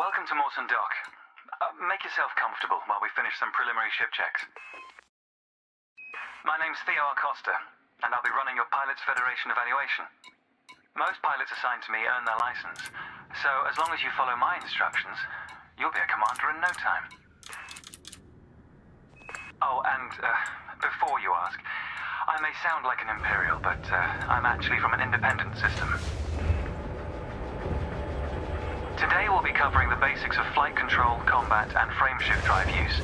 Welcome to Mawson Dock. Make yourself comfortable while we finish some preliminary ship checks. My name's Theo Acosta, and I'll be running your Pilots Federation evaluation. Most pilots assigned to me earn their license, so as long as you follow my instructions, you'll be a commander in no time. Oh, and before you ask, I may sound like an Imperial, but I'm actually from an independent system. Today we'll be covering the basics of flight control, combat, and frameshift drive use.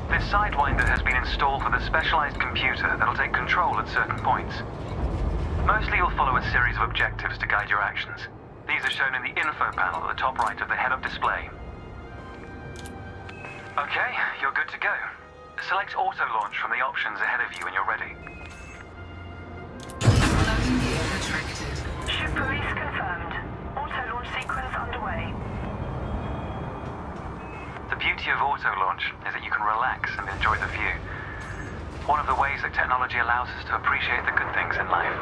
This Sidewinder has been installed with a specialized computer that'll take control at certain points. Mostly you'll follow a series of objectives to guide your actions. These are shown in the info panel at the top right of the head-up display. Okay, you're good to go. Select auto launch from the options ahead of you when you're ready. Loading gear retracted. Ship release confirmed. Auto launch sequence underway. The beauty of auto launch is that you can relax and enjoy the view. One of the ways that technology allows us to appreciate the good things in life.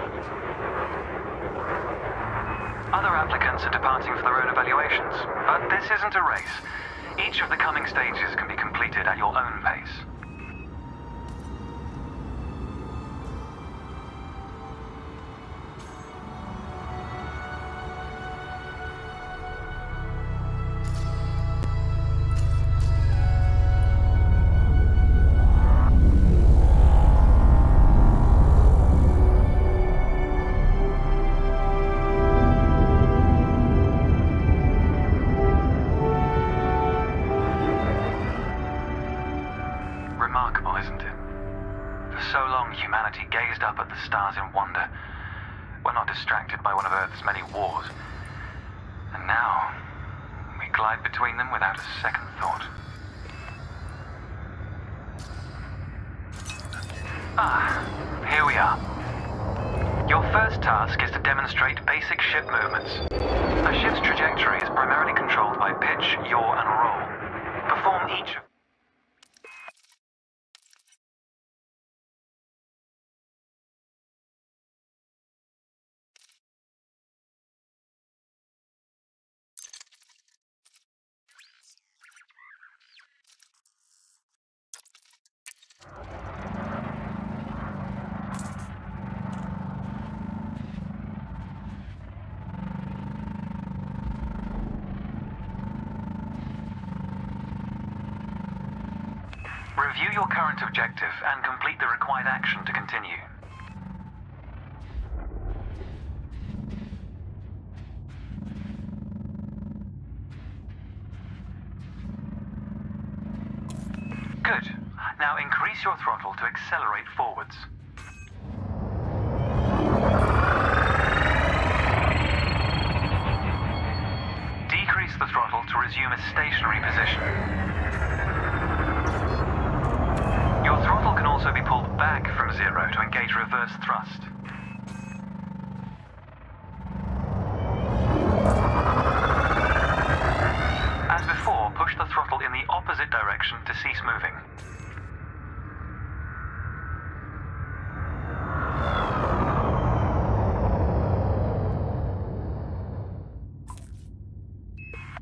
Other applicants are departing for their own evaluations, but this isn't a race. Each of the coming stages can be completed at your own pace. Remarkable, isn't it? For so long, humanity gazed up at the stars in wonder. We're not distracted by one of Earth's many wars. And now, we glide between them without a second thought. Here we are. Your first task is to demonstrate basic ship movements. A ship's trajectory is primarily controlled by pitch, yaw, and roll. Perform each of Review your current objective and complete the required action to continue. Good. Now increase your throttle to accelerate forwards. Decrease the throttle to resume a stationary position. Your throttle can also be pulled back from zero to engage reverse thrust. As before, push the throttle in the opposite direction to cease moving.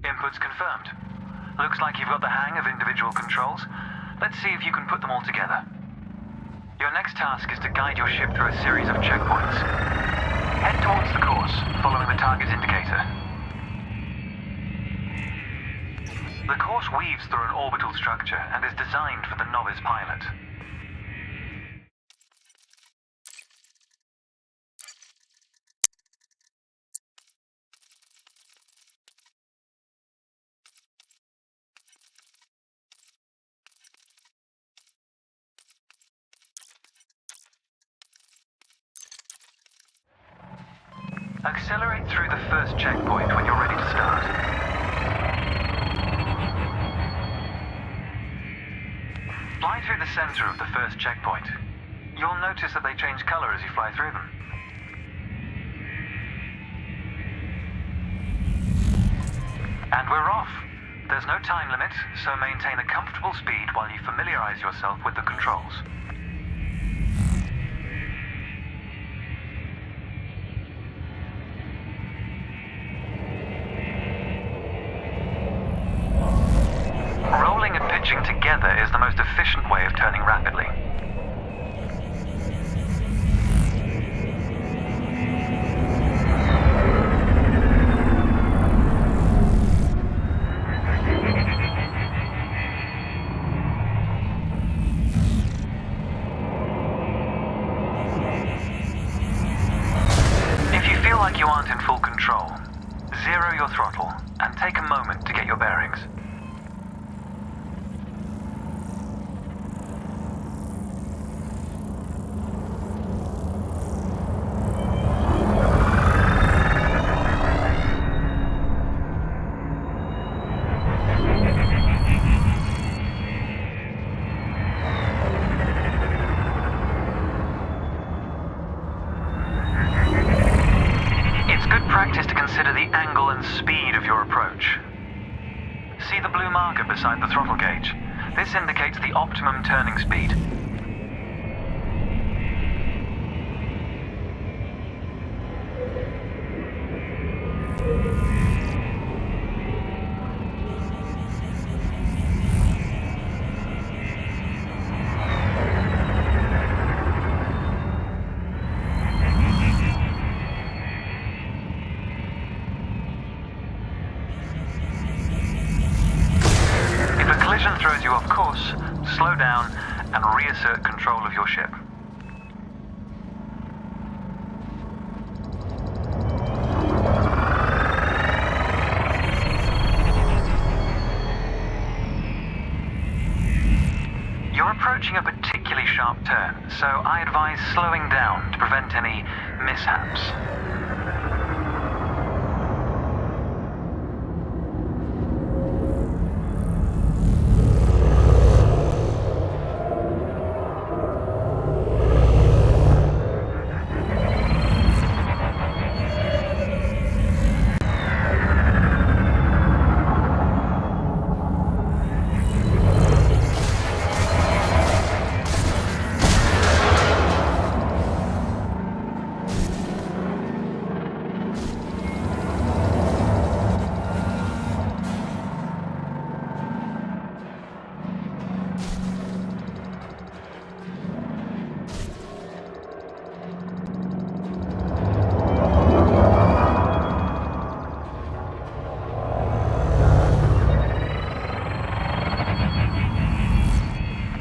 Inputs confirmed. Looks like you've got the hang of individual controls. Let's see if you can put them all together. Your next task is to guide your ship through a series of checkpoints. Head towards the course, following the target indicator. The course weaves through an orbital structure and is designed for the novice pilot. Accelerate through the first checkpoint when you're ready to start. Fly through the center of the first checkpoint. You'll notice that they change color as you fly through them. And we're off. There's no time limit, so maintain a comfortable speed while you familiarize yourself with the controls. together is the most efficient way of turning rapidly. If you feel like you aren't in full control, zero your throttle and take a moment to get your bearings. It's good practice to consider the angle and speed of your approach. See the blue marker beside the throttle gauge? This indicates the optimum turning speed. If a collision throws you off course, slow down and reassert control of your ship. You're approaching a particularly sharp turn, so I advise slowing down to prevent any mishaps.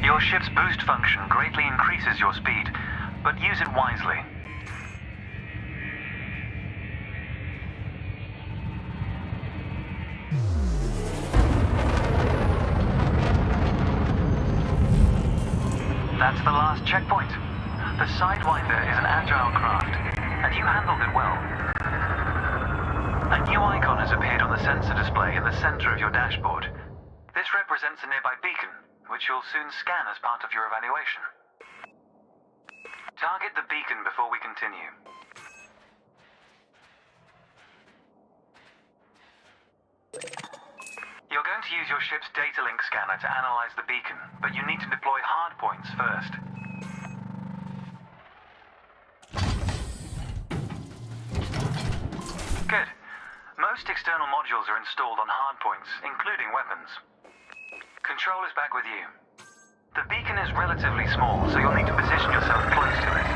Your ship's boost function greatly increases your speed, but use it wisely. That's the last checkpoint. The Sidewinder is an agile craft, and you handled it well. A new icon has appeared on the sensor display in the center of your dashboard. This represents a nearby beacon, which you'll soon scan as part of your evaluation. Target the beacon before we continue. You're going to use your ship's data link scanner to analyze the beacon, but you need to deploy hardpoints first. Good. Most external modules are installed on hardpoints, including weapons. Control is back with you. The beacon is relatively small, so you'll need to position yourself close to it.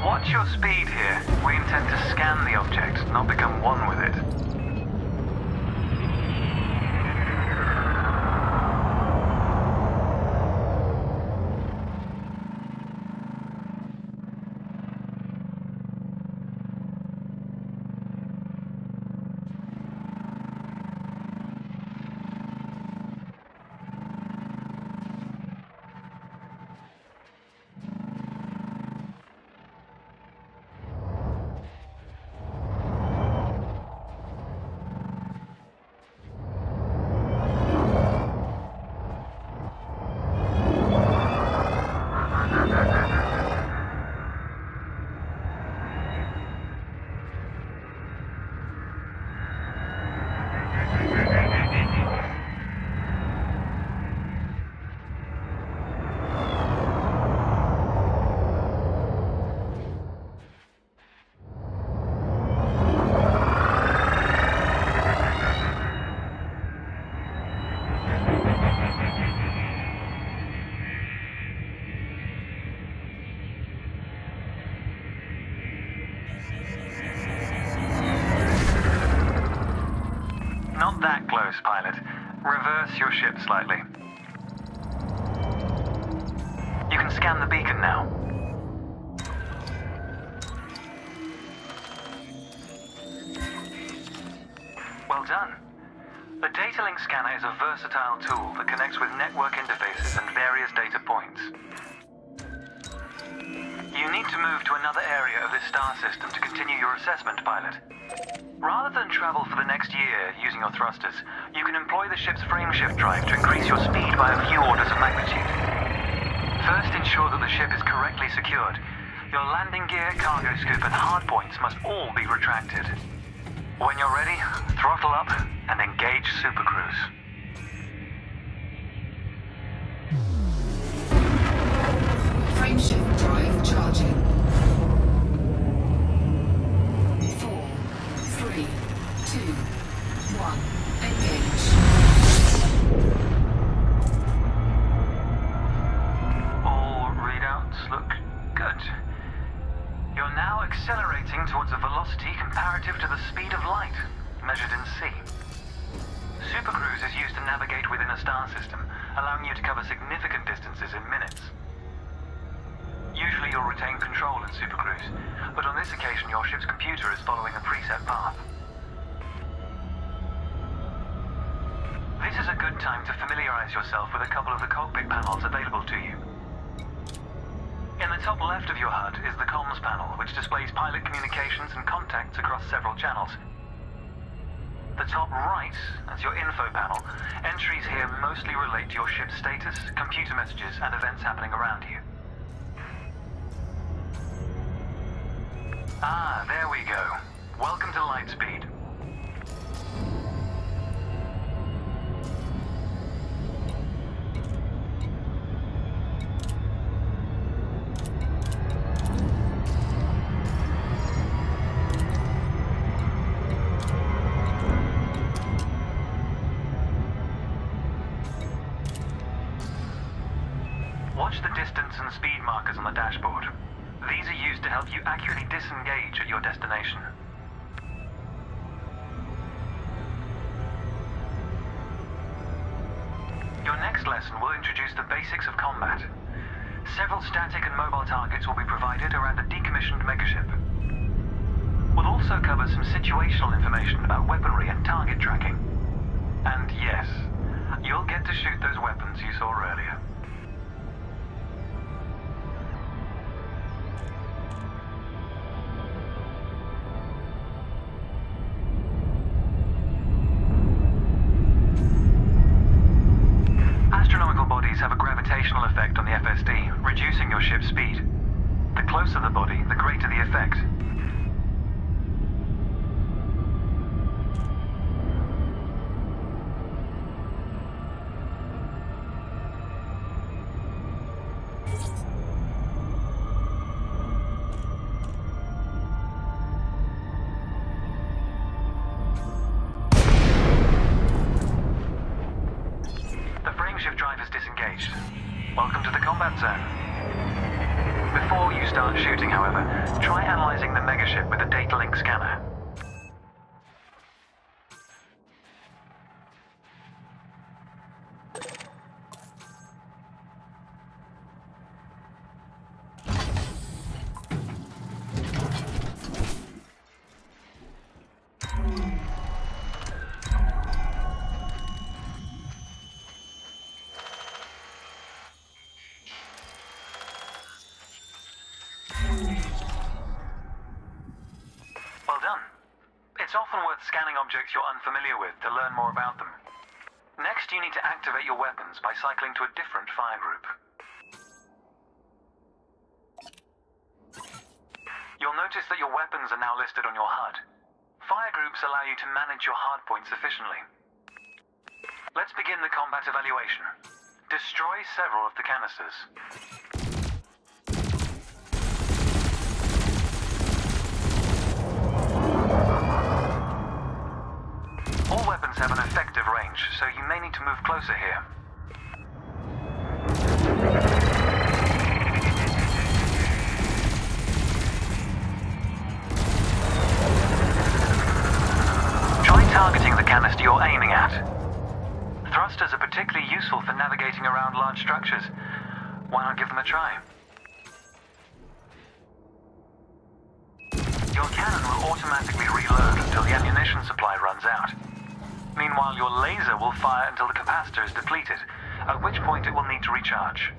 Watch your speed here. We intend to scan the object, not become one with it. Not that close, pilot. Reverse your ship slightly. You can scan the beacon now. Well done. The data link scanner is a versatile tool that connects with network interfaces and various data points. You need to move to another area of this star system to continue your assessment, pilot. Rather than travel for the next year using your thrusters, you can employ the ship's frameshift drive to increase your speed by a few orders of magnitude. First, ensure that the ship is correctly secured. Your landing gear, cargo scoop, and hardpoints must all be retracted. When you're ready, throttle up and engage Super Cruise. Frameshift drive charging. 4, 3, 2, 1. Engage. All readouts look good. You're now accelerating towards a velocity comparative to the speed of light, measured in C. Super Cruise is used to navigate within a star system, allowing you to cover significant distances in minutes. Usually you'll retain control in Super Cruise, but on this occasion your ship's computer is following a preset path. This is a good time to familiarize yourself with a couple of the cockpit panels available to you. In the top left of your HUD is the comms panel, which displays pilot communications and contacts across several channels. The top right is your info panel. Entries here mostly relate to your ship's status, computer messages, and events happening around you. Ah, there we go. Welcome to Lightspeed. Watch the distance and speed markers on the dashboard. These are used to help you accurately disengage at your destination. Your next lesson will introduce the basics of combat. Several static and mobile targets will be provided around a decommissioned megaship. We'll also cover some situational information about weaponry and target tracking. And yes, you'll get to shoot those weapons you saw earlier. Astronomical bodies have a gravitational effect on the FSD, reducing your ship's speed. The closer the body, the greater the effect. Frameshift drive is disengaged. Welcome to the combat zone. Before you start shooting, however, try analyzing the megaship with a data link scanner. Well done. It's often worth scanning objects you're unfamiliar with to learn more about them. Next, you need to activate your weapons by cycling to a different fire group. You'll notice that your weapons are now listed on your HUD. Fire groups allow you to manage your hardpoints efficiently. Let's begin the combat evaluation. Destroy several of the canisters. All weapons have an effective range, so you may need to move closer here. Try targeting the canister you're aiming at. Thrusters are particularly useful for navigating around large structures. Why not give them a try? Your cannon will automatically reload until the ammunition supply runs out. Meanwhile, your laser will fire until the capacitor is depleted, at which point it will need to recharge.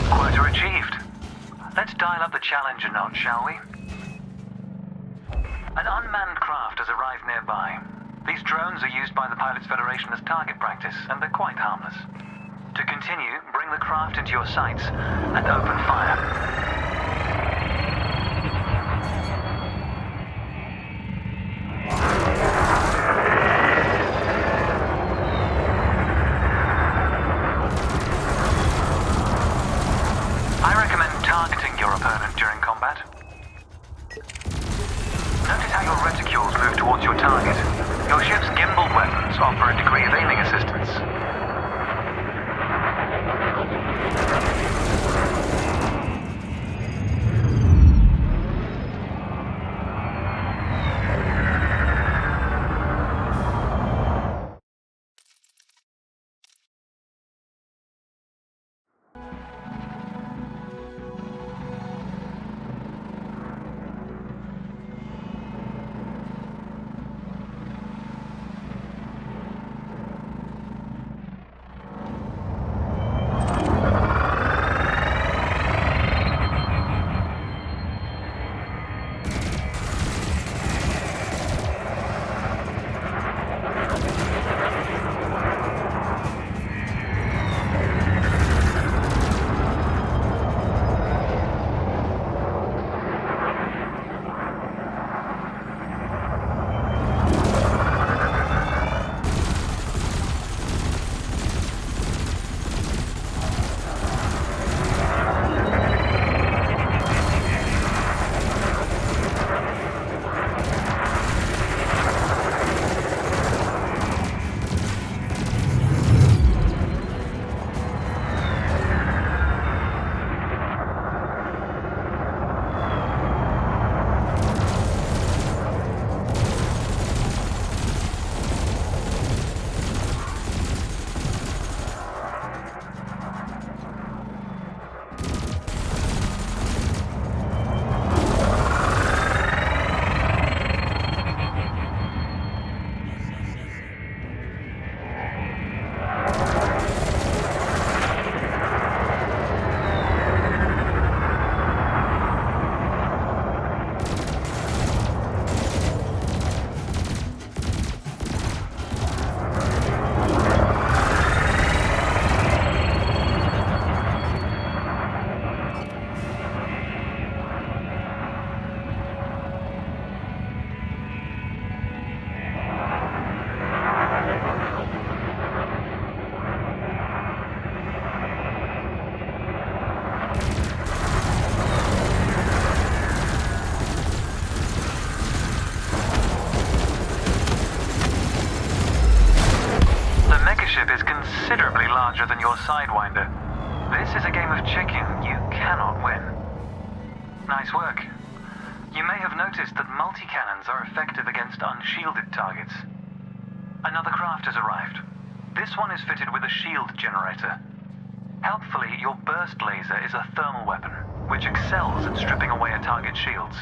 Quota achieved. Let's dial up the challenge a notch, shall we? An unmanned craft has arrived nearby. These drones are used by the Pilots Federation as target practice, and they're quite harmless. To continue, bring the craft into your sights and open fire. I recommend targeting your opponent during combat. Notice how your reticules move towards your target. Your ship's gimbaled weapons offer a degree of aiming assistance. Is considerably larger than your Sidewinder. This is a game of chicken you cannot win. Nice work. You may have noticed that multi-cannons are effective against unshielded targets. Another craft has arrived. This one is fitted with a shield generator. Helpfully, your burst laser is a thermal weapon, which excels at stripping away a target's shields.